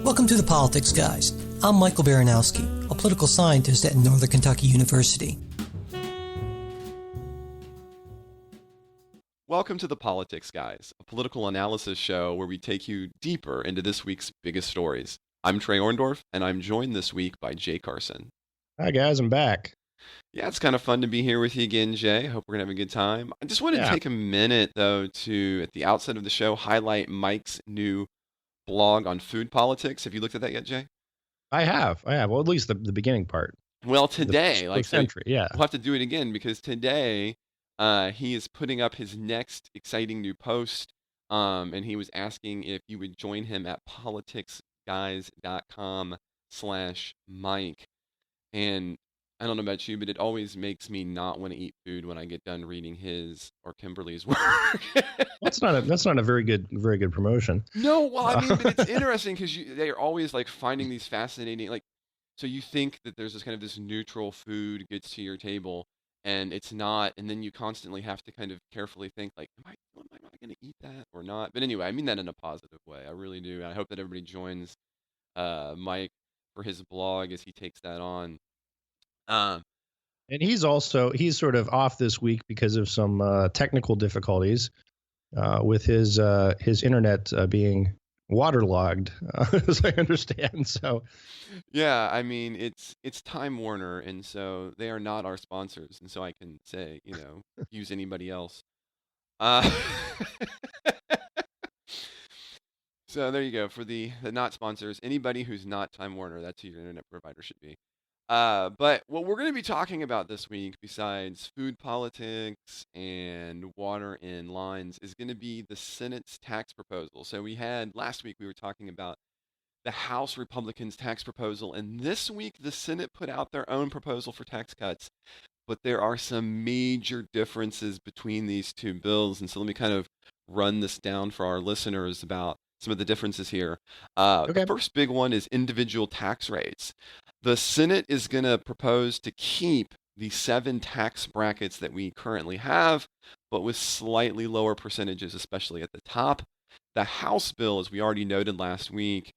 Welcome to the Politics Guys. I'm Michael Baranowski, a political scientist at Northern Kentucky University. Welcome to the Politics Guys, a political analysis show where we take you deeper into this week's biggest stories. I'm Trey Orndorff, and I'm joined this week by Jay Carson. Hi guys, I'm back. Yeah, it's kind of fun to be here with you again, Jay. I hope we're going to have a good time. I just wanted to take a minute, though, to, at the outset of the show, highlight Mike's new blog on food politics. Have you looked at that yet, Jay? I have. Well, at least the beginning part. Well, today, we'll have to do it again because today he is putting up his next exciting new post, and he was asking if you would join him at politicsguys.com/Mike. And I don't know about you, but it always makes me not want to eat food when I get done reading his or Kimberly's work. That's not a very good promotion. No, well, I mean, but it's interesting because they're always like finding these fascinating, like, so you think that there's this neutral food gets to your table, and it's not, and then you constantly have to kind of carefully think, like, am I going to eat that or not? But anyway, I mean that in a positive way. I really do. I hope that everybody joins Mike for his blog as he takes that on. And he's sort of off this week because of some technical difficulties with his internet being waterlogged, as I understand. So, yeah, I mean it's Time Warner, and so they are not our sponsors, and so I can say, use anybody else. So there you go for the not sponsors. Anybody who's not Time Warner, that's who your internet provider should be. But what we're going to be talking about this week, besides food politics and water in lines, is going to be the Senate's tax proposal. So last week we were talking about the House Republicans' tax proposal, and this week the Senate put out their own proposal for tax cuts. But there are some major differences between these two bills, and so let me kind of run this down for our listeners about some of the differences here. The first big one is individual tax rates. The Senate is going to propose to keep the 7 tax brackets that we currently have, but with slightly lower percentages, especially at the top. The House bill, as we already noted last week,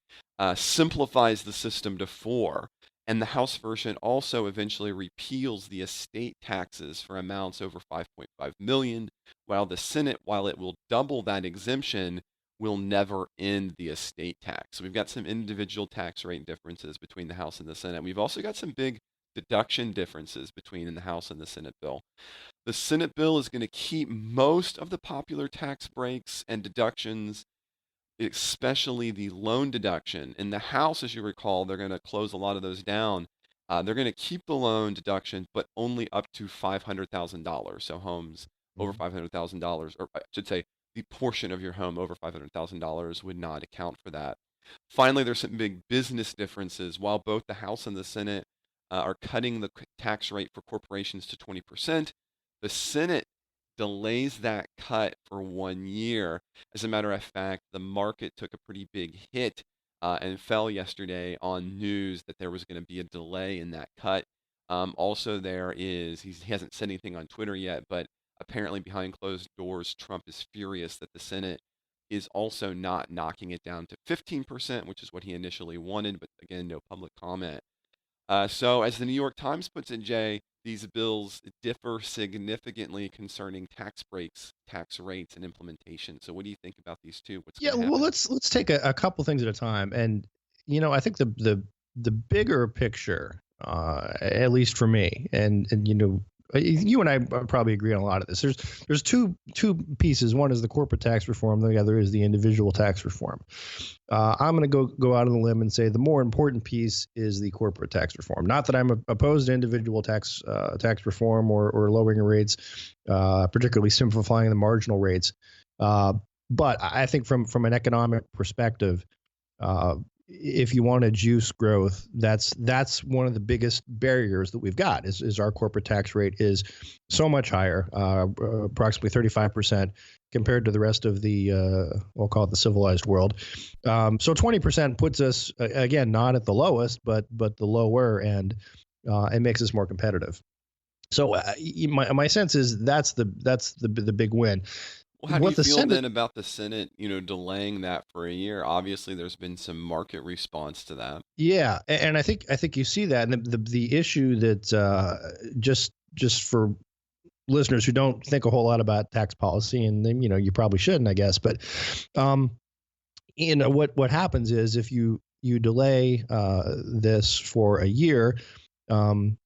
simplifies the system to 4. And the House version also eventually repeals the estate taxes for amounts over $5.5 million, while the Senate, while it will double that exemption, will never end the estate tax. So we've got some individual tax rate differences between the House and the Senate. We've also got some big deduction differences between the House and the Senate bill. The Senate bill is going to keep most of the popular tax breaks and deductions, especially the loan deduction. In the House, as you recall, they're going to close a lot of those down. They're going to keep the loan deduction, but only up to $500,000. So homes over $500,000, or I should say, the portion of your home over $500,000 would not account for that. Finally, there's some big business differences. While both the House and the Senate are cutting the tax rate for corporations to 20%, the Senate delays that cut for 1 year. As a matter of fact, the market took a pretty big hit and fell yesterday on news that there was going to be a delay in that cut. Also, he hasn't said anything on Twitter yet, but apparently behind closed doors, Trump is furious that the Senate is also not knocking it down to 15%, which is what he initially wanted, but again, no public comment. So as the New York Times puts it, Jay, these bills differ significantly concerning tax breaks, tax rates, and implementation. So what do you think about these two? Well, let's take a couple things at a time. And, I think the bigger picture, at least for me, and you and I probably agree on a lot of this. There's two pieces. One is the corporate tax reform. The other is the individual tax reform. I'm going to go out on a limb and say the more important piece is the corporate tax reform. Not that I'm opposed to individual tax reform or lowering rates, particularly simplifying the marginal rates. But I think from an economic perspective, if you want to juice growth, that's one of the biggest barriers that we've got is our corporate tax rate is so much higher, approximately 35% compared to the rest of the, we'll call it the civilized world. So 20% puts us, again, not at the lowest, but the lower end, and makes us more competitive. So my sense is that's the big win. how do you what the feel Senate then about the Senate, delaying that for a year? Obviously, there's been some market response to that. Yeah, and I think you see that, and the issue that just for listeners who don't think a whole lot about tax policy, and then you probably shouldn't, I guess, but um, what happens is if you delay this for a year, um,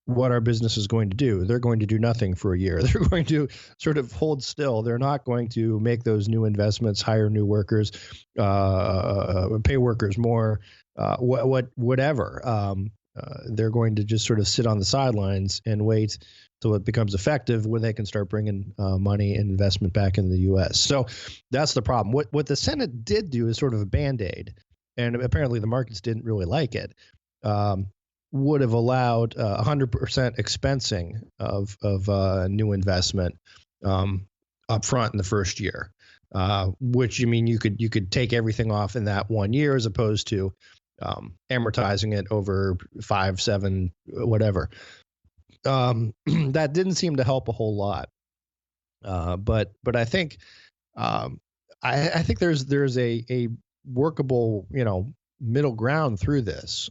what our business is going to do. They're going to do nothing for a year. They're going to sort of hold still. They're not going to make those new investments, hire new workers, pay workers more, whatever. They're going to just sort of sit on the sidelines and wait till it becomes effective when they can start bringing money and investment back in the U.S. So that's the problem. What the Senate did do is sort of a Band-Aid, and apparently the markets didn't really like it. Would have allowed 100% expensing of new investment up front in the first year, which you could take everything off in that 1 year as opposed to amortizing it over 5, 7, whatever. That didn't seem to help a whole lot, but I think I think there's a workable middle ground through this.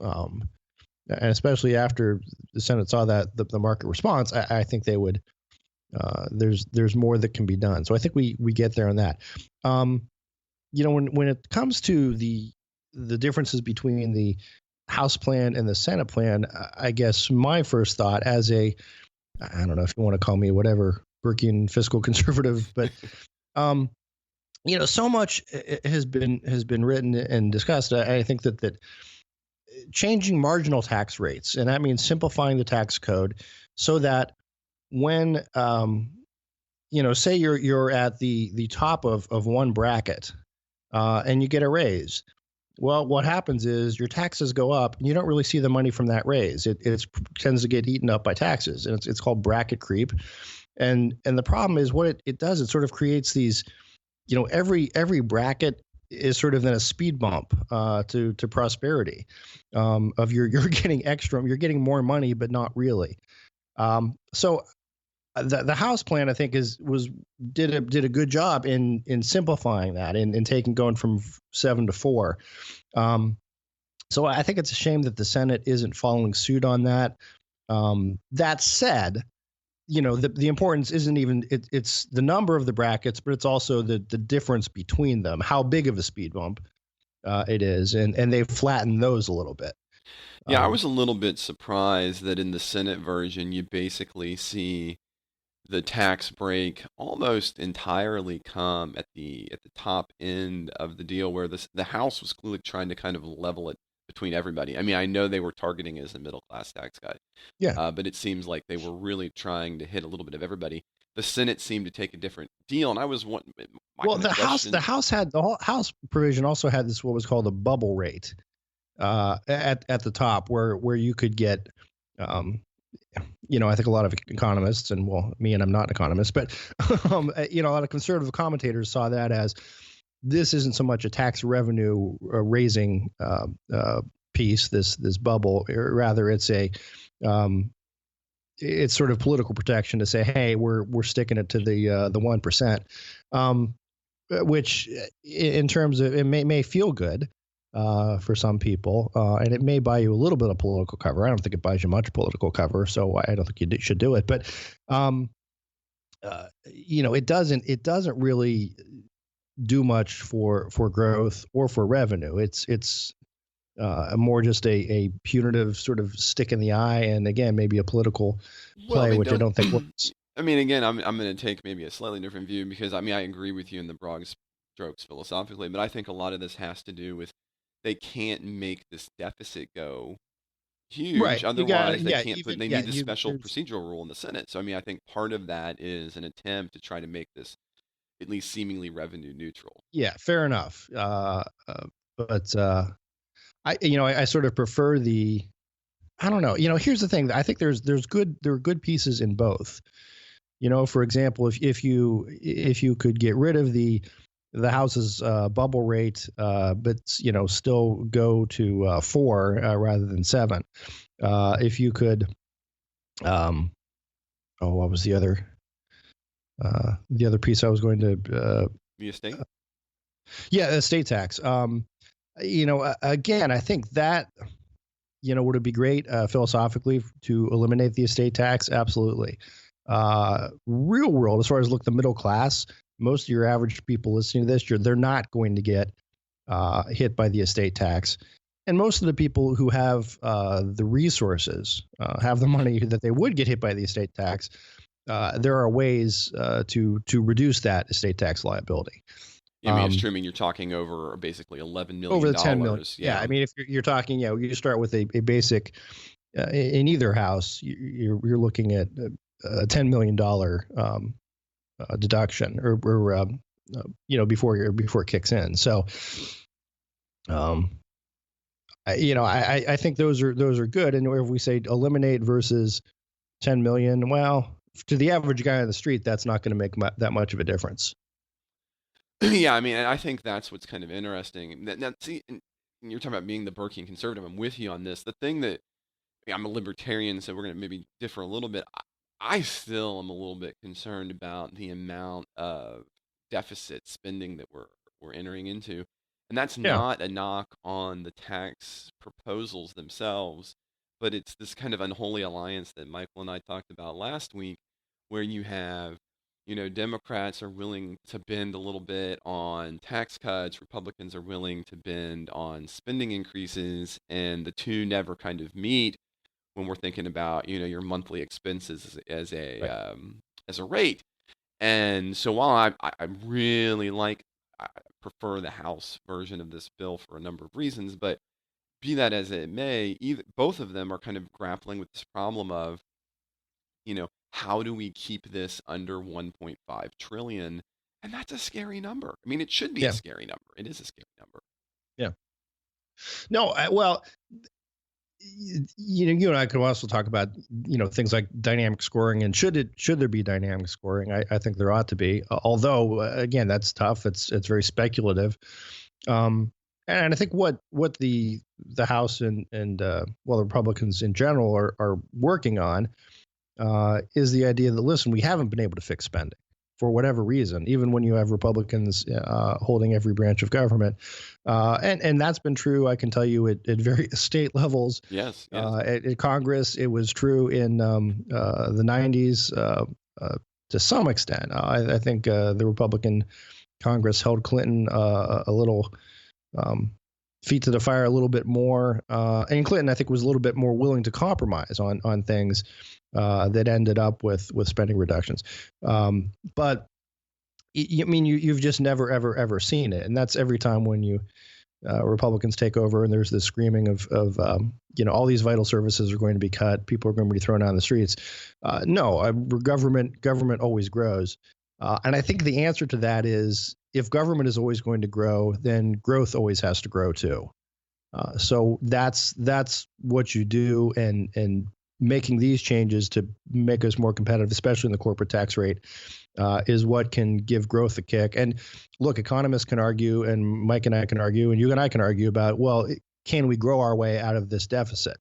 And especially after the Senate saw that the market response, I think they would. There's more that can be done. So I think we get there on that. When it comes to the differences between the House plan and the Senate plan, I guess my first thought, as I don't know if you want to call me whatever, Burkean fiscal conservative, but so much has been written and discussed. I think that changing marginal tax rates, and that means simplifying the tax code so that when say you're at the top of one bracket and you get a raise, well, what happens is your taxes go up and you don't really see the money from that raise. It tends to get eaten up by taxes, and it's called bracket creep. And the problem is what it does, it sort of creates these, every bracket is sort of then a speed bump to prosperity. Of you're getting extra, you're getting more money, but not really. So the House plan, I think, did a good job in simplifying that and going from 7 to 4. So I think it's a shame that the Senate isn't following suit on that. That said, the importance isn't even it's the number of the brackets, but it's also the difference between them, how big of a speed bump it is, and they've flattened those a little bit. Yeah, I was a little bit surprised that in the Senate version, you basically see the tax break almost entirely come at the top end of the deal, where the House was clearly trying to kind of level it between everybody. I mean, I know they were targeting it as a middle class tax cut, but it seems like they were really trying to hit a little bit of everybody. The Senate seemed to take a different deal, and I was one. Well, the House provision also had this what was called a bubble rate at the top, where you could get. I think a lot of economists, and me, and I'm not an economist, but a lot of conservative commentators saw that as this isn't so much a tax revenue raising piece, this bubble, or rather it's it's sort of political protection to say, hey, we're sticking it to the 1%, which in terms of it may feel good. For some people, and it may buy you a little bit of political cover. I don't think it buys you much political cover, so I don't think you should do it. But it doesn't really do much for growth or for revenue. It's more just a punitive sort of stick in the eye, and again, maybe a political play, which I don't think works. I mean, again, I'm going to take maybe a slightly different view, because I agree with you in the broad strokes philosophically, but I think a lot of this has to do with they can't make this deficit go huge. Right. Otherwise, they can't put. They need the special procedural rule in the Senate. So I think part of that is an attempt to try to make this at least seemingly revenue neutral. Yeah, fair enough. But I sort of prefer the. I don't know. Here's the thing. I think there are good pieces in both. For example, if you could get rid of the House's bubble rate, but still go to 4 rather than 7. If you could, what was the other? the other piece I was going to The estate. yeah, estate tax. Again, I think that would it be great philosophically to eliminate the estate tax? Absolutely. Real world, as far as look the middle class, most of your average people listening to this, they're not going to get hit by the estate tax. And most of the people who have the resources, have the money that they would get hit by the estate tax, there are ways to reduce that estate tax liability. I mean, assuming you're talking over basically $11 million. Over the 10 million. Yeah. I mean, if you're talking, you start with a basic, in either house, you're looking at a $10 million deduction or before it kicks in. So, I think those are good. And if we say eliminate versus 10 million, well, to the average guy on the street, that's not going to make that much of a difference. Yeah, I mean, and I think that's what's kind of interesting. Now, see, and you're talking about being the Burkean conservative. I'm with you on this. The thing that I'm a libertarian, so we're going to maybe differ a little bit. I still am a little bit concerned about the amount of deficit spending that we're entering into, and that's Yeah. not a knock on the tax proposals themselves, but it's this kind of unholy alliance that Michael and I talked about last week, where you have Democrats are willing to bend a little bit on tax cuts, Republicans are willing to bend on spending increases, and the two never kind of meet when we're thinking about your monthly expenses as a Right. as a rate. And so while I really I prefer the House version of this bill for a number of reasons, but be that as it may, both of them are kind of grappling with this problem of how do we keep this under 1.5 trillion? And that's a scary number. I mean, it should be a Yeah. scary number. It is a scary number. Yeah. No, well, you and I could also talk about things like dynamic scoring, and should there be dynamic scoring? I think there ought to be. Although again, that's tough. It's very speculative. And I think what the House and the Republicans in general are working on is the idea that, listen, we haven't been able to fix spending for whatever reason, even when you have Republicans holding every branch of government. And that's been true, I can tell you, at various state levels. Yes. At Congress, it was true in the 90s to some extent. I think the Republican Congress held Clinton a little feet to the fire a little bit more. And Clinton, I think, was a little bit more willing to compromise on things that ended up with spending reductions. But I mean, you've just never, ever seen it. And that's every time when Republicans take over and there's this screaming of all these vital services are going to be cut. People are going to be thrown out on the streets. No, government always grows. And I think the answer to that is, if government is always going to grow, then growth always has to grow too. So that's what you do, and making these changes to make us more competitive, especially in the corporate tax rate, is what can give growth a kick. And look, economists can argue, and Mike and I can argue, and you and I can argue about, well, can we grow our way out of this deficit?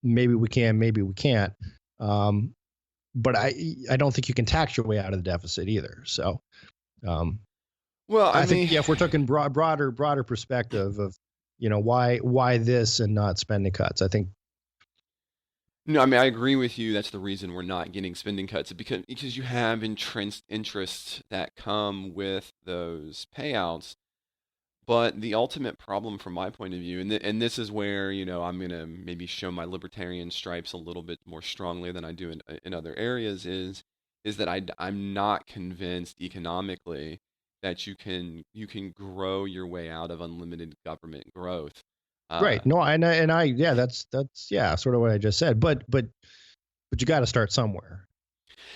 Maybe we can, maybe we can't. But I don't think you can tax your way out of the deficit either. So, well, I mean, think if we're talking broader perspective of, why this and not spending cuts, I think. No, I mean, I agree with you. That's the reason we're not getting spending cuts, because you have entrenched interests that come with those payouts. But the ultimate problem, from my point of view, and this is where I'm gonna maybe show my libertarian stripes a little bit more strongly than I do in other areas, is that I'm not convinced economically that you can grow your way out of unlimited government growth. Right. No, yeah, that's sort of what I just said. But you got to start somewhere.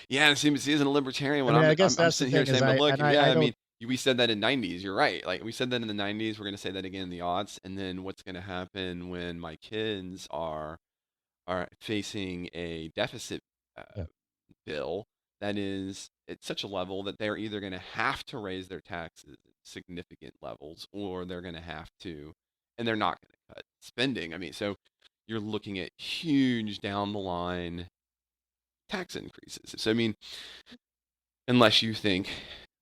Yeah, see, as a libertarian, when I guess I'm that's sitting the here thing, saying, but look, I I don't. mean, we said that in '90s. You're right. Like, we said that in the '90s. We're going to say that again in the aughts. And then what's going to happen when my kids are facing a deficit Yeah. bill that is at such a level that they're either going to have to raise their taxes at significant levels, or they're going to have to, and they're not going to cut spending. I mean, so you're looking at huge down the line tax increases. So I mean, unless you think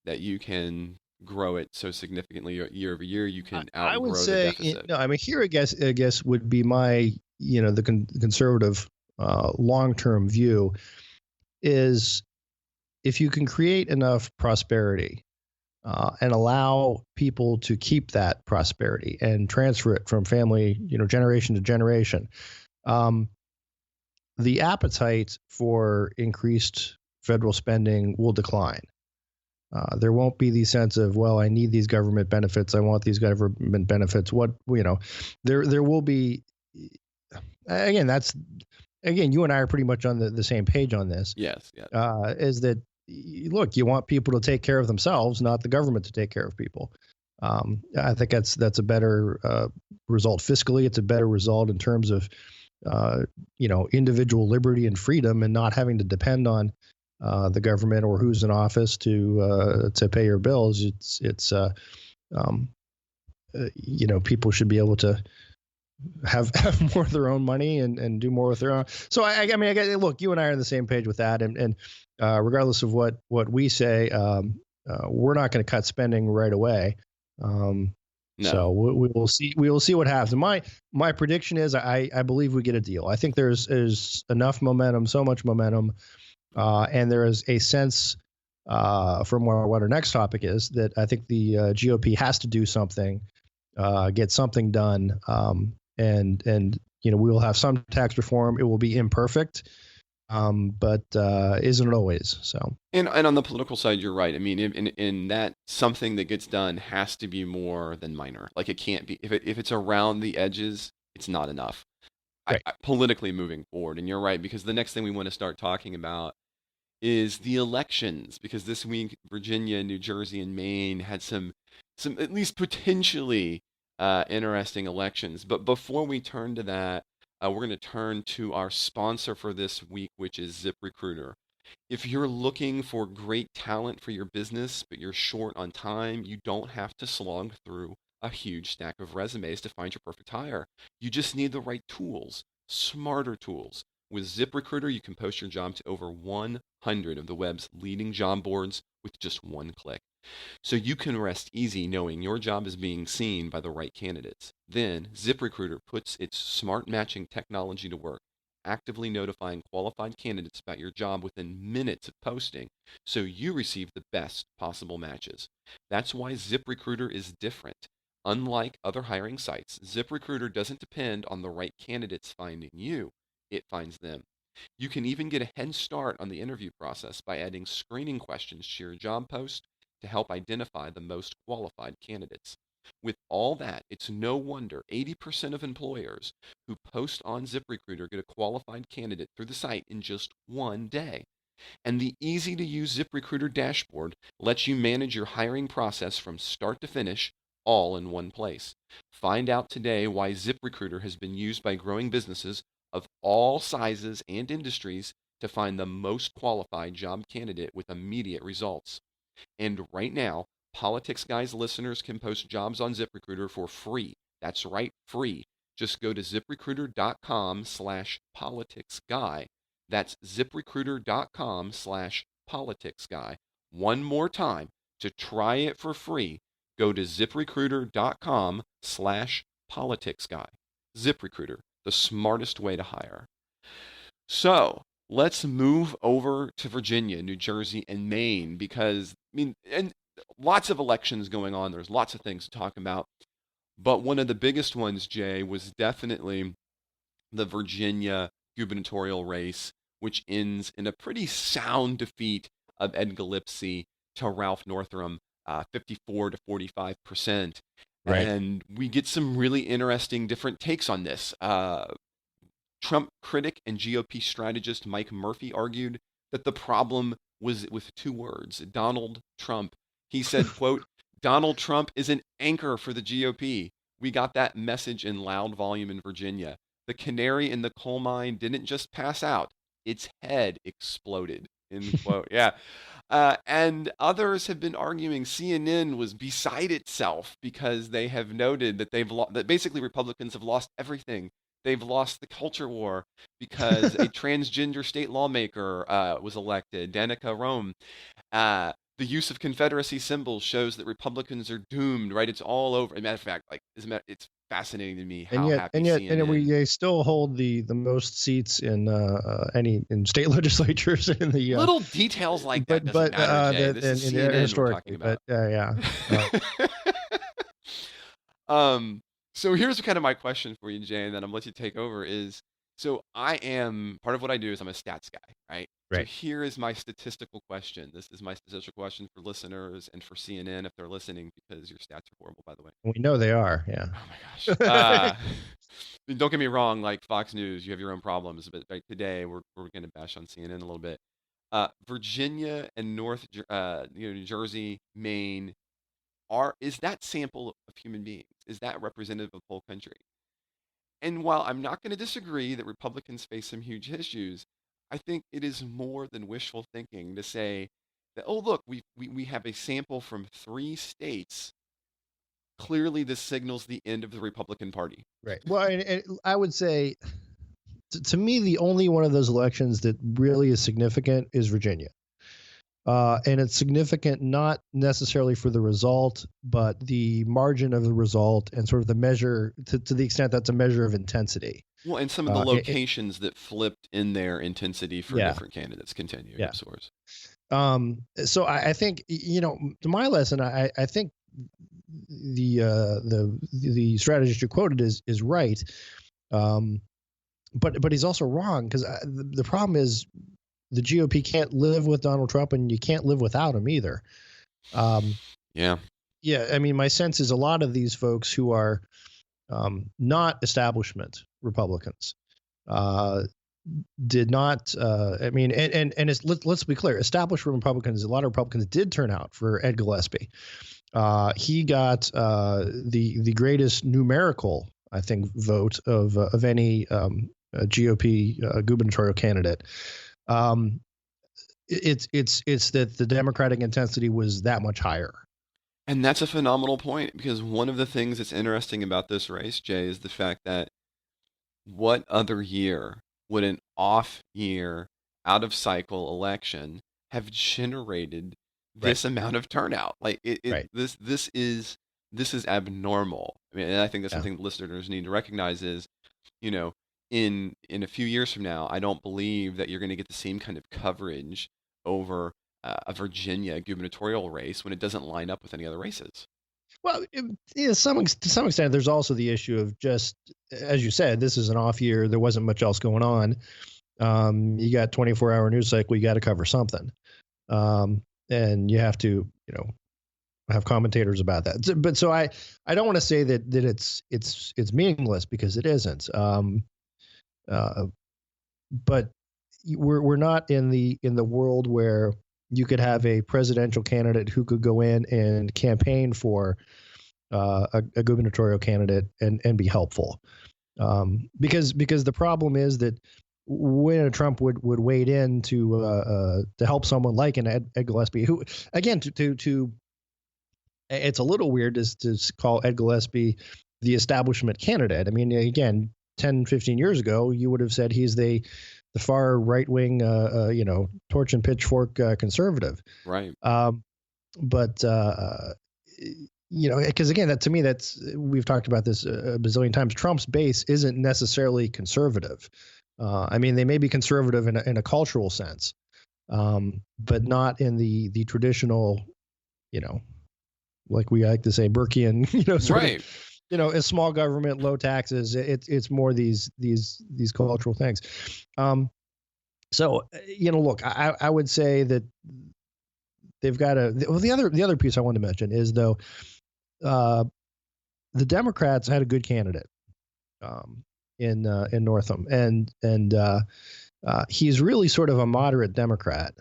that you can grow it so significantly year over year, you can I would outgrow the say, deficit. no, I mean, here, I guess would be my, the conservative long-term view is if you can create enough prosperity and allow people to keep that prosperity and transfer it from family, generation to generation, um, the appetite for increased federal spending will decline. There won't be the sense of, well, I need these government benefits. I want these government benefits. There will be, again, you and I are pretty much on the same page on this. Yes, yes. Is that, look, you want people to take care of themselves, not the government to take care of people. I think that's a better result fiscally. It's a better result in terms of, individual liberty and freedom, and not having to depend on the government or who's in office to pay your bills. People should be able to have more of their own money and do more with their own. So I mean, look, you and I are on the same page with that, and regardless of what we say, we're not going to cut spending right away. No. So we will see. We will see what happens. My prediction is I believe we get a deal. I think there's enough momentum, so much momentum, and there is a sense from what our next topic is, that I think the GOP has to do something, get something done, and we will have some tax reform. It will be imperfect, but isn't it always? So. And on the political side, you're right. I mean, in that something that gets done has to be more than minor. Like, it can't be, if it's around the edges, it's not enough. Right. Politically moving forward. And you're right, because the next thing we want to start talking about is the elections, because this week Virginia, New Jersey, and Maine had some at least potentially interesting elections. But before we turn to that, we're going to turn to our sponsor for this week, which is ZipRecruiter. If you're looking for great talent for your business, but you're short on time, you don't have to slog through a huge stack of resumes to find your perfect hire. You just need the right tools, smarter tools. With ZipRecruiter, you can post your job to over 100 of the web's leading job boards with just one click. So you can rest easy knowing your job is being seen by the right candidates. Then, ZipRecruiter puts its smart matching technology to work, actively notifying qualified candidates about your job within minutes of posting, so you receive the best possible matches. That's why ZipRecruiter is different. Unlike other hiring sites, ZipRecruiter doesn't depend on the right candidates finding you, it finds them. You can even get a head start on the interview process by adding screening questions to your job post to help identify the most qualified candidates. With all that, it's no wonder 80% of employers who post on ZipRecruiter get a qualified candidate through the site in just one day. And the easy-to-use ZipRecruiter dashboard lets you manage your hiring process from start to finish, all in one place. Find out today why ZipRecruiter has been used by growing businesses of all sizes and industries to find the most qualified job candidate with immediate results. And right now, Politics Guys listeners can post jobs on ZipRecruiter for free. That's right, free. Just go to ziprecruiter.com/politicsguy. That's ziprecruiter.com/politicsguy. One more time, to try it for free, go to ziprecruiter.com/politicsguy. ZipRecruiter, the smartest way to hire. So let's move over to Virginia, New Jersey, and Maine, because, I mean, and lots of elections going on. There's lots of things to talk about. But one of the biggest ones, Jay, was definitely the Virginia gubernatorial race, which ends in a pretty sound defeat of Ed Gillespie to Ralph Northam, 54 to 45%. Right. And we get some really interesting different takes on this. Trump critic and GOP strategist Mike Murphy argued that the problem was with two words, Donald Trump. He said, quote, Donald Trump is an anchor for the GOP. We got that message in loud volume in Virginia. The canary in the coal mine didn't just pass out, its head exploded, end quote. Yeah. And others have been arguing CNN was beside itself because they have noted that that basically Republicans have lost everything They've lost the culture war because a transgender state lawmaker was elected, Danica Rome. The use of Confederacy symbols shows that Republicans are doomed, right? It's all over. As a matter of fact, like, it's fascinating to me And how yet, happy CNN. they still hold the most seats in any in state legislatures in the Little details like that doesn't matter, Jay. This is CNN we're talking about. But yeah. So here's kind of my question for you, Jay, and then I'm gonna let you take over. So I am part of what I do is I'm a stats guy, right? So Right. here is my statistical question. This is my statistical question for listeners and for CNN if they're listening, because your stats are horrible, by the way. We know they are. Yeah. Oh my gosh. Don't get me wrong, like Fox News, you have your own problems, but like today we're gonna bash on CNN a little bit. Virginia and New Jersey, Maine, is that sample of human beings? Is that representative of the whole country? And while I'm not going to disagree that Republicans face some huge issues, I think it is more than wishful thinking to say that, oh, look, we have a sample from 3 states. Clearly, this signals the end of the Republican Party. Right. Well, and I would say, to me, the only one of those elections that really is significant is Virginia. And it's significant not necessarily for the result, but the margin of the result and sort of the measure, to the extent that's a measure of intensity. Well, and some of the locations that flipped in their intensity for different candidates continue. Yeah. Source. So I think, to my lesson, I think the strategist you quoted is right. But he's also wrong, because the problem is the GOP can't live with Donald Trump, and you can't live without him either. Yeah. I mean, my sense is a lot of these folks who are not establishment Republicans did not. I mean, and let's be clear, establishment Republicans. A lot of Republicans did turn out for Ed Gillespie. He got the greatest numerical, I think, vote of any GOP gubernatorial candidate. It's that the Democratic intensity was that much higher. And that's a phenomenal point, because one of the things that's interesting about this race, Jay, is the fact that what other year would an off year, out of cycle election have generated this amount of turnout? Like this is abnormal. I mean, and I think that's something listeners need to recognize is, in a few years from now, I don't believe that you're going to get the same kind of coverage over a Virginia gubernatorial race when it doesn't line up with any other races. Well, to some extent, there's also the issue of, just as you said, this is an off year. There wasn't much else going on. You got 24-hour news cycle. You got to cover something, and you have to, have commentators about that. But so I don't want to say that it's meaningless, because it isn't. But we're not in the world where you could have a presidential candidate who could go in and campaign for a gubernatorial candidate and be helpful. Because the problem is that when Trump would wade in to help someone like an Ed Gillespie, who, again, to it's a little weird to call Ed Gillespie the establishment candidate. I mean, again, 10, 15 years ago, you would have said he's the far right wing, torch and pitchfork conservative. Right. But because again, to me, we've talked about this a bazillion times. Trump's base isn't necessarily conservative. I mean, they may be conservative in a cultural sense, but not in the traditional, like we like to say, Burkean, sort of, a small government, low taxes. It's more these cultural things. So look, I would say that they've got the other piece I wanted to mention is, though, the Democrats had a good candidate in Northam, and he's really sort of a moderate Democrat,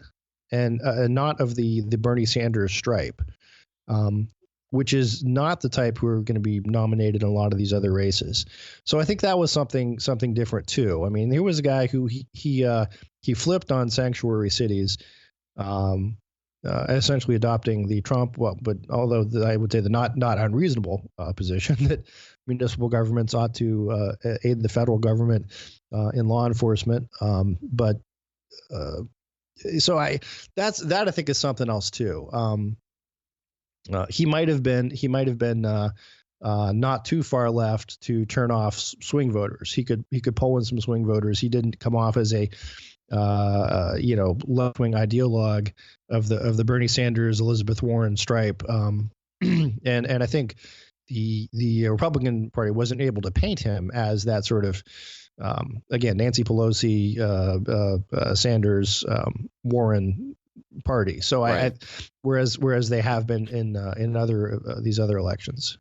and not of the Bernie Sanders stripe. Which is not the type who are going to be nominated in a lot of these other races. So I think that was something different too. I mean, here was a guy who he flipped on sanctuary cities, essentially adopting the Trump, but although I would say the not unreasonable position municipal governments ought to aid the federal government in law enforcement. But so I think is something else too. He might have been not too far left to turn off swing voters. He could pull in some swing voters. He didn't come off as a left wing ideologue of the Bernie Sanders, Elizabeth Warren stripe. And I think the Republican Party wasn't able to paint him as that sort of again, Nancy Pelosi, Sanders, Warren party. So Right. whereas they have been in other these other elections.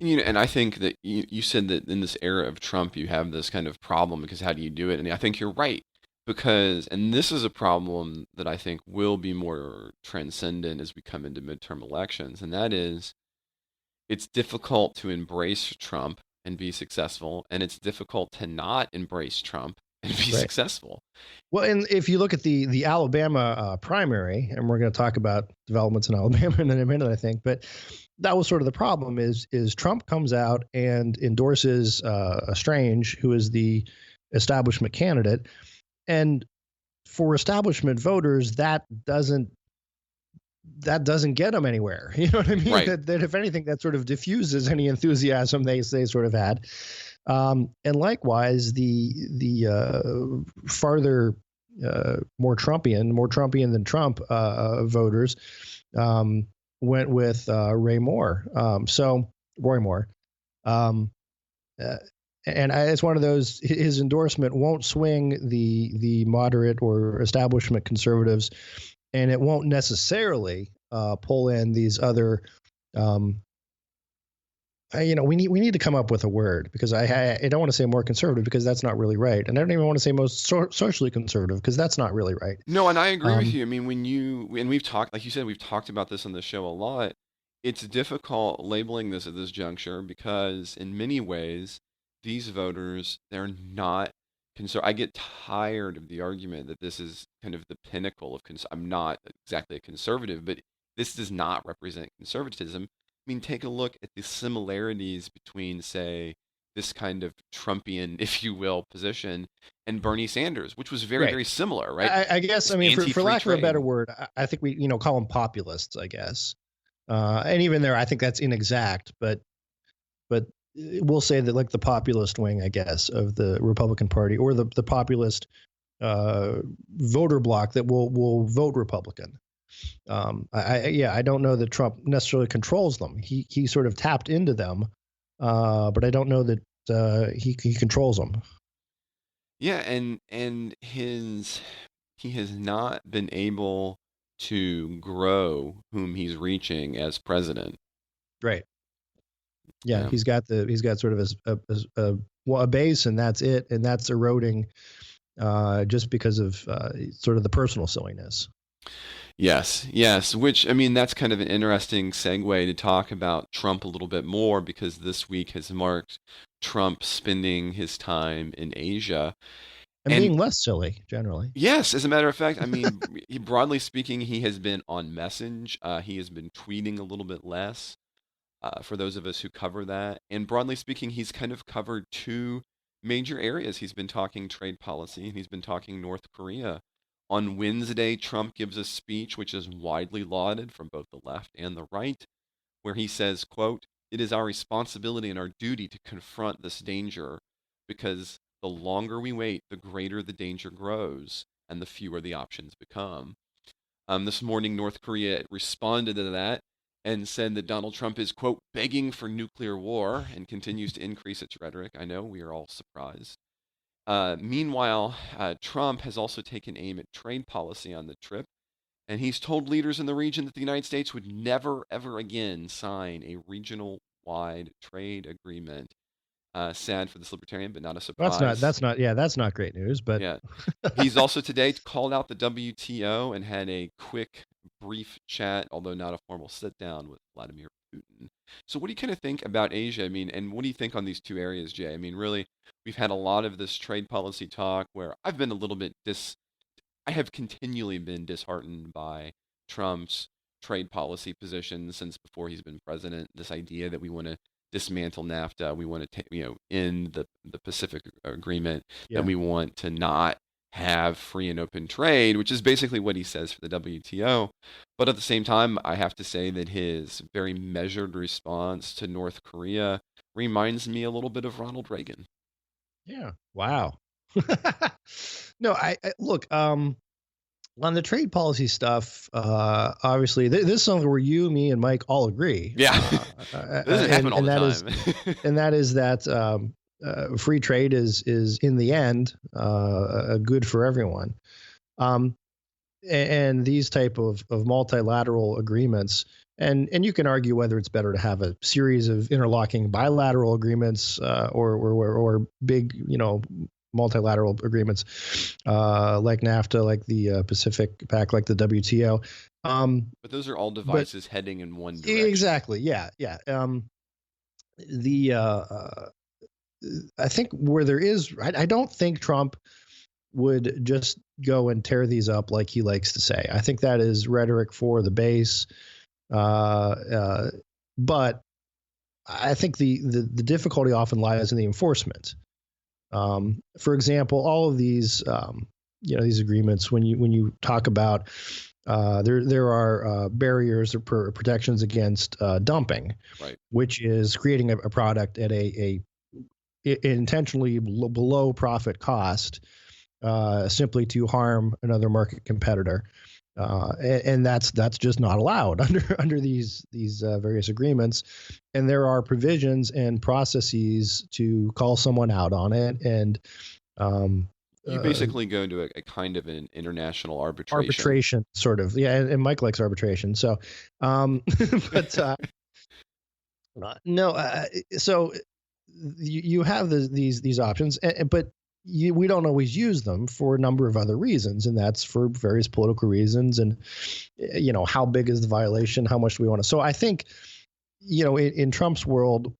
And I think that you said that in this era of Trump, you have this kind of problem because how do you do it? And I think you're right because, and this is a problem that I think will be more transcendent as we come into midterm elections, and that is it's difficult to embrace Trump and be successful, and it's difficult to not embrace Trump and be Right. successful. Well, and if you look at the Alabama primary, and we're going to talk about developments in Alabama in a minute, I think, but that was sort of the problem is Trump comes out and endorses Strange, who is the establishment candidate, and for establishment voters, that doesn't get them anywhere. You know what I mean? Right. That if anything, that sort of diffuses any enthusiasm they sort of had. And likewise, the farther more Trumpian than Trump voters went with Roy Moore. And it's one of those. His endorsement won't swing the moderate or establishment conservatives, and it won't necessarily pull in these other. We need to come up with a word because I don't want to say more conservative because that's not really right, and I don't even want to say most socially conservative because that's not really right. No, and I agree with you. I mean, and we've talked, like you said, we've talked about this on the show a lot. It's difficult labeling this at this juncture because in many ways, these voters, they're not conservative. I get tired of the argument that this is kind of the pinnacle of I'm not exactly a conservative, but this does not represent conservatism. I mean, take a look at the similarities between, say, this kind of Trumpian, if you will, position and Bernie Sanders, which was very, Right. very similar, right? I guess, This I mean, for anti-free lack of a better trade. word, I think we, call them populists, I guess. And even there, I think that's inexact, but we'll say that like the populist wing, I guess, of the Republican Party or the populist voter bloc that will vote Republican. I don't know that Trump necessarily controls them. He sort of tapped into them, but I don't know that he controls them. Yeah, and he has not been able to grow whom he's reaching as president. Right. Yeah, Yeah. he's got sort of a base, and that's it, and that's eroding just because of sort of the personal silliness. Yes. Which, I mean, that's kind of an interesting segue to talk about Trump a little bit more because this week has marked Trump spending his time in Asia. And being less silly, generally. Yes, as a matter of fact, I mean, broadly speaking, he has been on Message. He has been tweeting a little bit less. For those of us who cover that. And broadly speaking, he's kind of covered two major areas. He's been talking trade policy and he's been talking North Korea. On Wednesday, Trump gives a speech which is widely lauded from both the left and the right, where he says, quote, "It is our responsibility and our duty to confront this danger because the longer we wait, the greater the danger grows and the fewer the options become." This morning, North Korea responded to that and said that Donald Trump is, quote, "begging for nuclear war" and continues to increase its rhetoric. I know we are all surprised. Meanwhile, Trump has also taken aim at trade policy on the trip, and he's told leaders in the region that the United States would never, ever again sign a regional-wide trade agreement. Sad for this libertarian, but not a surprise. That's not great news, but yeah. He's also today called out the WTO and had a quick, brief chat, although not a formal sit down with Vladimir Putin. So what do you kind of think about Asia? I mean, and what do you think on these two areas, Jay? I mean, really, we've had a lot of this trade policy talk where I've been a little bit I have continually been disheartened by Trump's trade policy position since before he's been president. This idea that we want to dismantle NAFTA. We want to, end the Pacific Agreement. Yeah. That we want to not have free and open trade, which is basically what he says for the WTO. But at the same time, I have to say that his very measured response to North Korea reminds me a little bit of Ronald Reagan. Yeah. Wow. No, I look, on the trade policy stuff, obviously this is something where you, me, and Mike all agree. Yeah. It doesn't happen all the time. And that is that free trade is in the end good for everyone. And these type of multilateral agreements, and you can argue whether it's better to have a series of interlocking bilateral agreements or big, multilateral agreements like NAFTA, like the Pacific Pact, like the WTO. But those are all devices heading in one direction. Exactly. Yeah. Yeah. I think where there is, I don't think Trump would just go and tear these up like he likes to say. I think that is rhetoric for the base. But I think the difficulty often lies in the enforcement. For example, all of these, these agreements, when you talk about, there are barriers or protections against dumping, right, which is creating a product at a intentionally below profit cost, simply to harm another market competitor. And that's just not allowed under these various agreements. And there are provisions and processes to call someone out on it. And you basically go into a kind of an international arbitration. Arbitration, sort of. Yeah, and Mike likes arbitration. So, but no. So you have these options, but we don't always use them for a number of other reasons, and that's for various political reasons. And how big is the violation? How much do we want to? So I think, in Trump's world,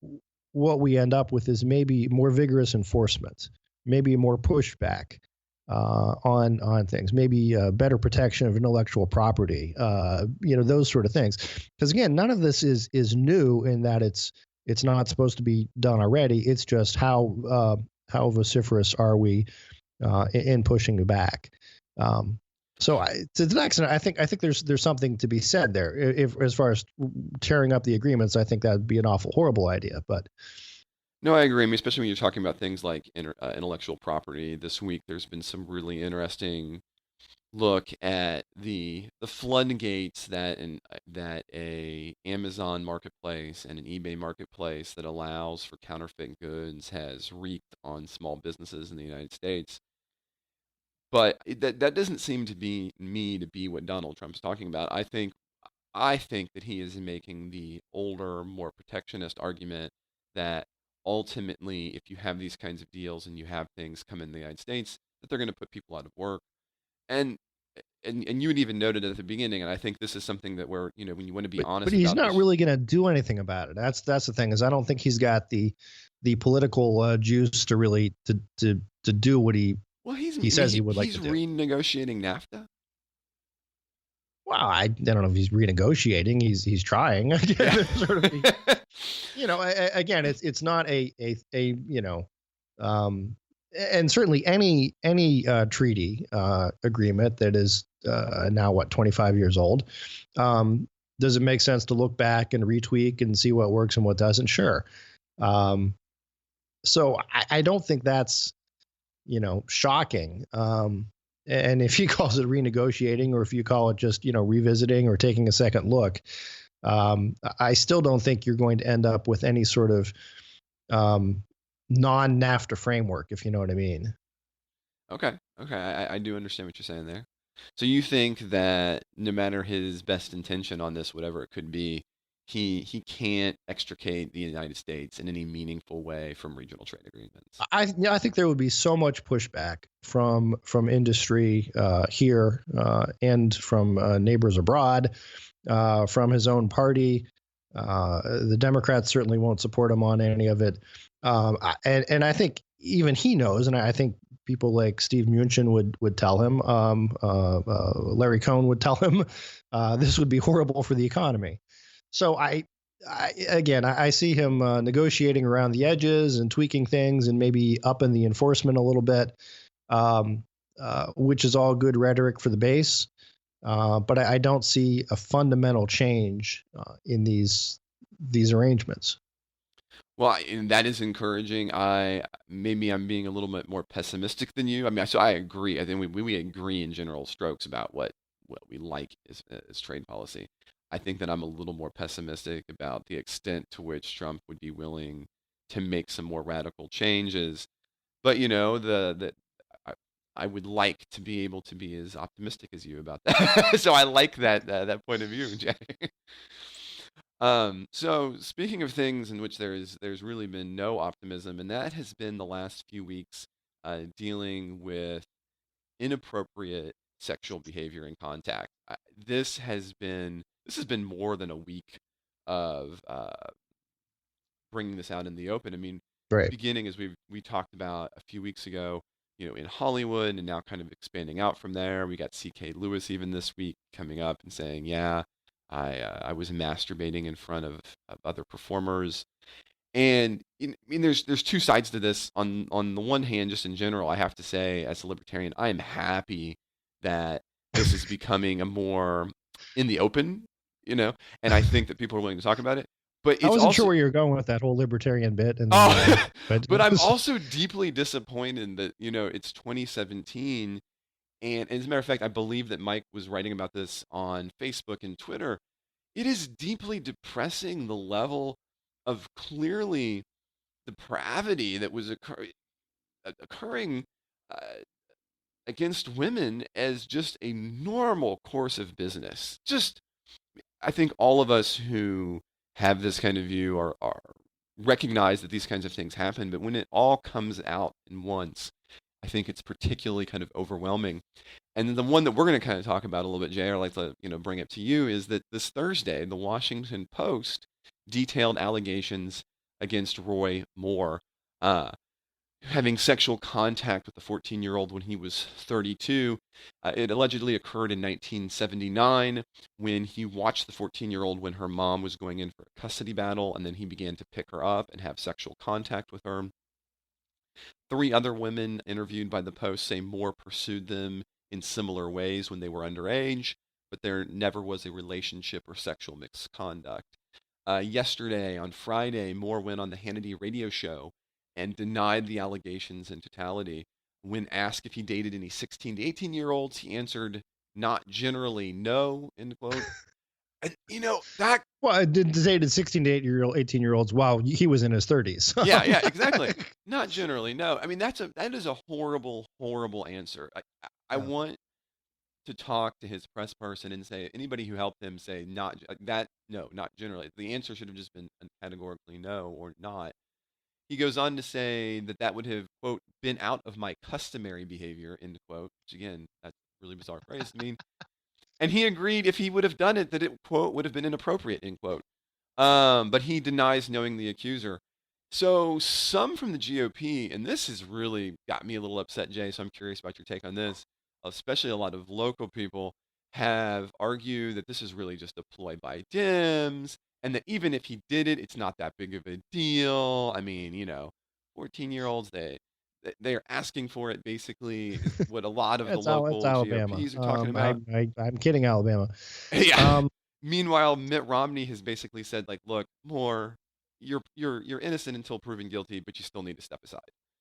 what we end up with is maybe more vigorous enforcement, maybe more pushback on things, maybe better protection of intellectual property, those sort of things. Because again, none of this is new in that it's not supposed to be done already. It's just how vociferous are we in pushing back? So to the next, I think there's something to be said there. If as far as tearing up the agreements, I think that would be an awful horrible idea. But no, I agree. I mean, especially when you're talking about things like intellectual property. This week, there's been some really interesting look at the floodgates that a Amazon marketplace and an eBay marketplace that allows for counterfeit goods has wreaked on small businesses in the United States. But that doesn't seem to be what Donald Trump's talking about. I think that he is making the older, more protectionist argument that ultimately, if you have these kinds of deals and you have things come in the United States, that they're going to put people out of work. And you had even noted at the beginning, and I think this is something that when you want to be honest, but he's not really going to do anything about it. That's the thing, is I don't think he's got the political juice to really to do what he says he would like to do. He's renegotiating NAFTA. Well, I don't know if he's renegotiating. He's trying. Sort of, again, it's not and certainly any treaty agreement that is now 25 years old, does it make sense to look back and retweak and see what works and what doesn't? Sure. So I don't think that's shocking. And if he calls it renegotiating, or if you call it just revisiting or taking a second look, I still don't think you're going to end up with any sort of non-NAFTA framework, if you know what I mean. Okay. I do understand what you're saying there. So you think that no matter his best intention on this, whatever it could be, he can't extricate the United States in any meaningful way from regional trade agreements? I think there would be so much pushback from industry here and from neighbors abroad, from his own party. The Democrats certainly won't support him on any of it. And I think even he knows, and I think people like Steve Mnuchin would tell him, Larry Cohn would tell him, this would be horrible for the economy. So I see him negotiating around the edges and tweaking things and maybe upping the enforcement a little bit, um, which is all good rhetoric for the base. But I don't see a fundamental change in these arrangements. Well, and that is encouraging. Maybe I'm being a little bit more pessimistic than you. I mean, so I agree. I think we agree in general strokes about what we like is trade policy. I think that I'm a little more pessimistic about the extent to which Trump would be willing to make some more radical changes. But I, I would like to be able to be as optimistic as you about that. So I like that point of view, Jay. So speaking of things in which there's really been no optimism, and that has been the last few weeks dealing with inappropriate sexual behavior and contact. This has been more than a week of bringing this out in the open. I mean, Right. beginning as we talked about a few weeks ago, in Hollywood, and now kind of expanding out from there. We got C.K. Lewis even this week coming up and saying, yeah, I was masturbating in front of other performers. And I mean, there's two sides to this. On the one hand, just in general, I have to say, as a libertarian, I am happy that this is becoming a more in the open, and I think that people are willing to talk about it. But I it's wasn't sure also where you were going with that whole libertarian bit, and oh, but but I'm also deeply disappointed that it's 2017, and as a matter of fact, I believe that Mike was writing about this on Facebook and Twitter. It is deeply depressing the level of clearly depravity that was occurring uh, against women as just a normal course of business. Just, I think all of us who have this kind of view are recognize that these kinds of things happen, but when it all comes out in once, I think it's particularly kind of overwhelming. And then the one that we're going to kind of talk about a little bit, Jay, or like to bring up to you, is that this Thursday, the Washington Post detailed allegations against Roy Moore, uh, having sexual contact with a 14-year-old when he was 32. It allegedly occurred in 1979 when he watched the 14-year-old when her mom was going in for a custody battle, and then he began to pick her up and have sexual contact with her. 3 other women interviewed by the Post say Moore pursued them in similar ways when they were underage, but there never was a relationship or sexual misconduct. Yesterday, on Friday, Moore went on the Hannity radio show and denied the allegations in totality. When asked if he dated any 16 to 18-year-olds, he answered, not generally, no, end quote. And, that well, I did dated 16 to 18-year-olds while he was in his 30s. yeah, exactly. Not generally, no. I mean, that is a horrible, horrible answer. I Yeah. want to talk to his press person and say anybody who helped him say not that, no, not generally. The answer should have just been categorically no or not. He goes on to say that would have, quote, been out of my customary behavior, end quote, which again, that's a really bizarre phrase to me. And he agreed if he would have done it, that it, quote, would have been inappropriate, end quote. But he denies knowing the accuser. So some from the GOP, and this has really got me a little upset, Jay, so I'm curious about your take on this, especially a lot of local people have argued that this is really just a ploy by Dems, and that even if he did it, it's not that big of a deal. I mean, 14-year-olds, they're asking for it basically, is what a lot of the It's local Alabama. GOPs are talking about. I'm kidding, Alabama. Yeah. Meanwhile, Mitt Romney has basically said, like, look, Moore, you're innocent until proven guilty, but you still need to step aside.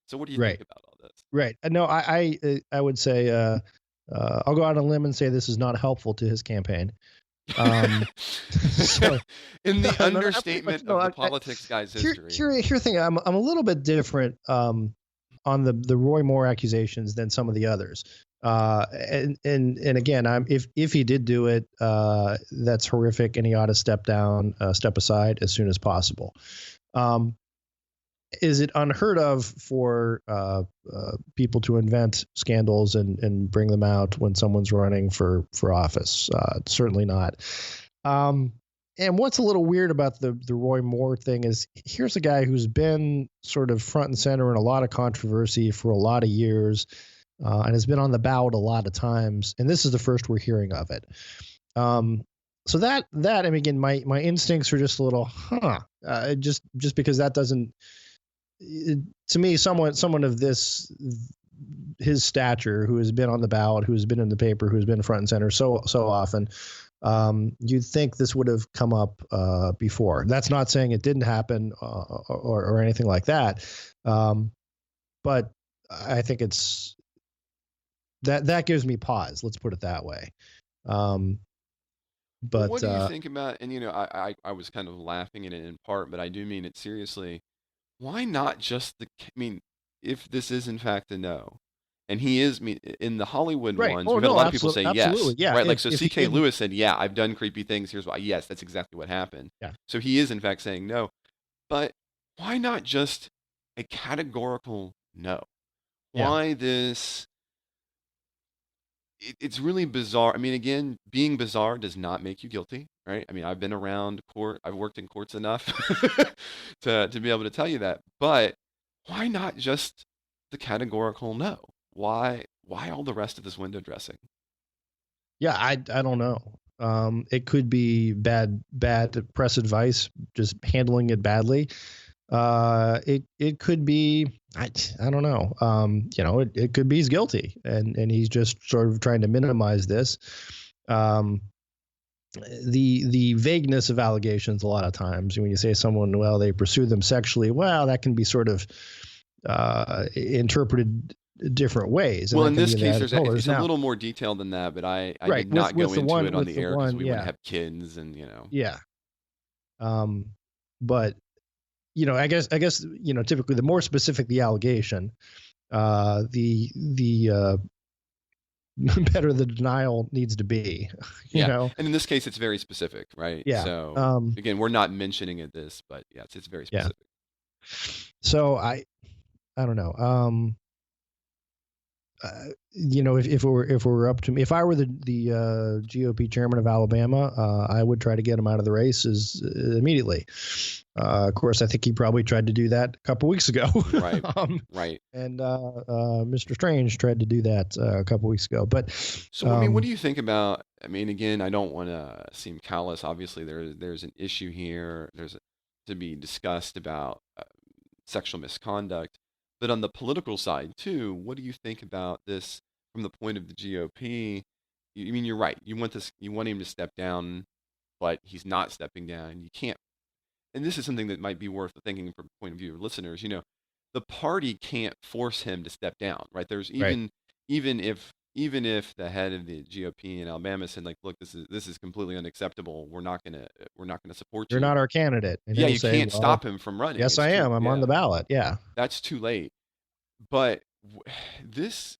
So what do you Right. think about all this? Right. No, I would say I'll go out on a limb and say this is not helpful to his campaign. So, in the no, understatement of the politics guy's history. Here's the thing. I'm a little bit different on the Roy Moore accusations than some of the others. And again, if he did do it, that's horrific, and he ought to step aside as soon as possible. Is it unheard of for people to invent scandals and bring them out when someone's running for office? Certainly not. And what's a little weird about the Roy Moore thing is here's a guy who's been sort of front and center in a lot of controversy for a lot of years and has been on the ballot a lot of times. And this is the first we're hearing of it. so that I mean, again, my instincts are just a little, just because that doesn't, to me, someone of his stature, who has been on the ballot, who has been in the paper, who has been front and center so often, you'd think this would have come up before. That's not saying it didn't happen or anything like that, but I think it's that gives me pause. Let's put it that way. Well, But what do you think about? And I was kind of laughing at it in part, but I do mean it seriously. Why not just I mean, if this is in fact a no, and he is, in the Hollywood right. ones, Oh we've had a no, lot of people say yes, absolutely, yeah. right? Like, so If he C.K. didn't, Lewis said, "Yeah, I've done creepy things. Here's why." Yes, that's exactly what happened. yeah, So he is in fact saying no, but why not just a categorical no? yeah, Why this? It's really bizarre. I mean, again, being bizarre does not make you guilty, right? I mean, I've been around court, I've worked in courts enough to be able to tell you that. But why not just the categorical no? Why all the rest of this window dressing? yeah. I don't know. It could be bad press advice, just handling it badly. It could be, I don't know. It could be he's guilty, and he's just sort of trying to minimize this. Um, the vagueness of allegations, a lot of times when you say someone, well, they pursue them sexually, well, that can be sort of interpreted different ways, and Well, that in can this be case, added colors. it's a Now, little more detailed than that, but I right, did not go with the into it one on the air because we wouldn't yeah, have kids and yeah. But I guess typically the more specific the allegation, the better the denial needs to be. you Yeah. know, And in this case, it's very specific, right? yeah, So again, we're not mentioning it this, but yes, it's very yeah. specific. So I don't know. If it were up to me, if I were the GOP chairman of Alabama, I would try to get him out of the race immediately. Of course, I think he probably tried to do that a couple weeks ago. Right. Right. And Mr. Strange tried to do that a couple weeks ago. But So, I mean, what do you think about? I mean, again, I don't want to seem callous. Obviously, there's an issue here. To be discussed about sexual misconduct, but on the political side too, what do you think about this from the point of the GOP? I mean, you're right. You want him to step down, but he's not stepping down. You can't. And this is something that might be worth thinking from the point of view of listeners. The party can't force him to step down, right? There's right, even if the head of the GOP in Alabama said, like, look, this is completely unacceptable. We're not gonna support you're you. not our candidate, and Yeah, he'll you say, can't well, stop him from running. yes, It's I too, am. I'm on yeah, the ballot. Yeah. that's too late. But this,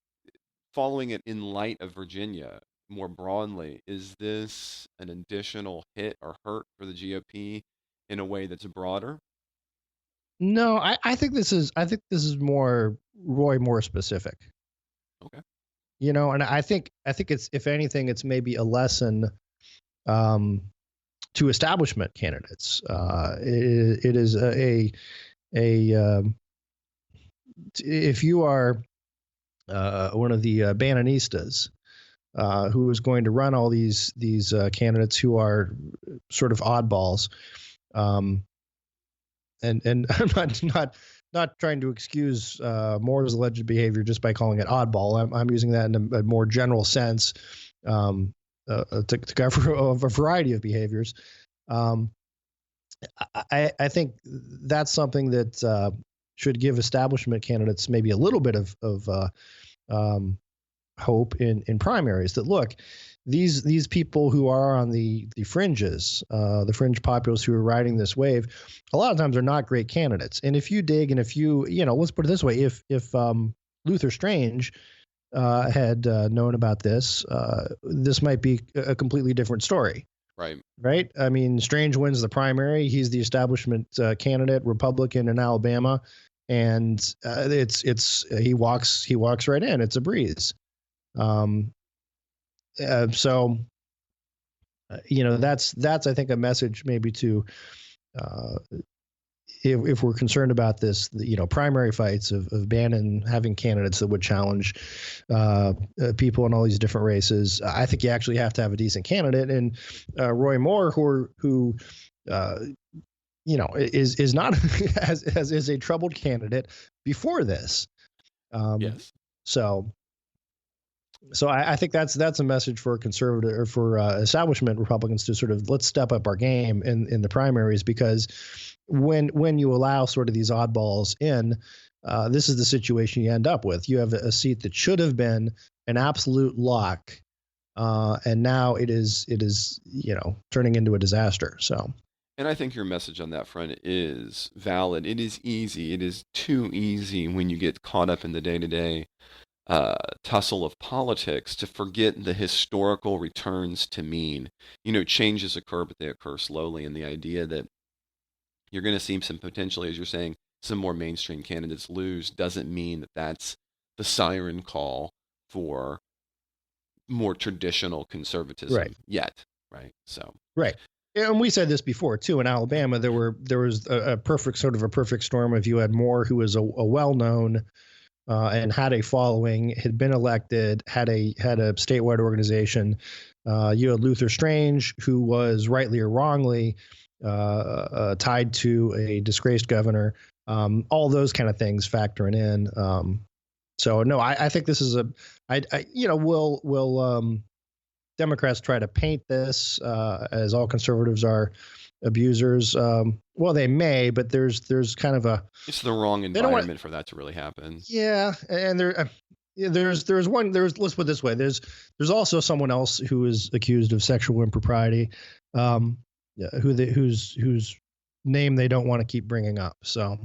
following it in light of Virginia more broadly, is this an additional hit or hurt for the GOP in a way that's broader? No, I think this is more more specific. Okay. And I think it's, if anything, it's maybe a lesson to establishment candidates. It is if you are one of the Bannonistas who is going to run all these candidates who are sort of oddballs, and I'm not trying to excuse Moore's alleged behavior just by calling it oddball. I'm using that in a more general sense, to cover a variety of behaviors. I think that's something that should give establishment candidates maybe a little bit of hope in primaries. That, look, these people who are on the fringes, the fringe populace who are riding this wave, a lot of times are not great candidates. And if you dig, and if let's put it this way, if Luther Strange had known about this, this might be a completely different story. Right. Right. I mean, Strange wins the primary. He's the establishment candidate, Republican in Alabama, and he walks right in. It's a breeze. So that's I think a message maybe to if we're concerned about this, primary fights of Bannon having candidates that would challenge people in all these different races, I think you actually have to have a decent candidate. And Roy Moore, who is not is a troubled candidate before this. Yes. So I think that's a message for conservative or for establishment Republicans to sort of let's step up our game in the primaries, because when you allow sort of these oddballs in, this is the situation you end up with. You have a seat that should have been an absolute lock, and now it is turning into a disaster. So. And I think your message on that front is valid. It is easy. It is too easy when you get caught up in the day-to-day tussle of politics to forget the historical returns to mean. Changes occur, but they occur slowly. And the idea that you're going to see some potentially, as you're saying, some more mainstream candidates lose doesn't mean that that's the siren call for more traditional conservatism yet, right? So right. And we said this before too. In Alabama, there was a perfect storm. If you had Moore, who was a well-known and had a following, had been elected, had a statewide organization. You had Luther Strange, who was rightly or wrongly tied to a disgraced governor. All those kind of things factoring in. So no, I think this is will Democrats try to paint this as all conservatives are abusers. Well, they may, but there's kind of it's the wrong environment for that to really happen. Yeah, and let's put it this way. There's also someone else who is accused of sexual impropriety, whose name they don't want to keep bringing up. So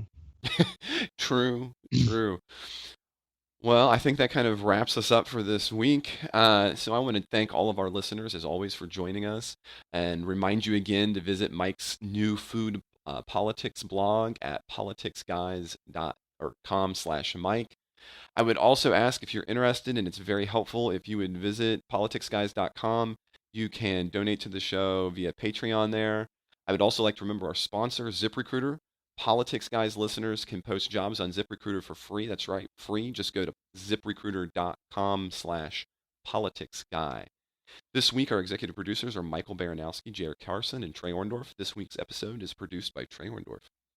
True. Well, I think that kind of wraps us up for this week. So I want to thank all of our listeners, as always, for joining us, and remind you again to visit Mike's new food politics blog at politicsguys.com/Mike. I would also ask, if you're interested, and it's very helpful, if you would visit politicsguys.com. You can donate to the show via Patreon there. I would also like to remember our sponsor, ZipRecruiter. Politics Guys listeners can post jobs on ZipRecruiter for free. That's right, free. Just go to ziprecruiter.com/politicsguy. This week, our executive producers are Michael Baranowski, Jared Carson, and Trey Orndorff. This week's episode is produced by Trey Orndorff.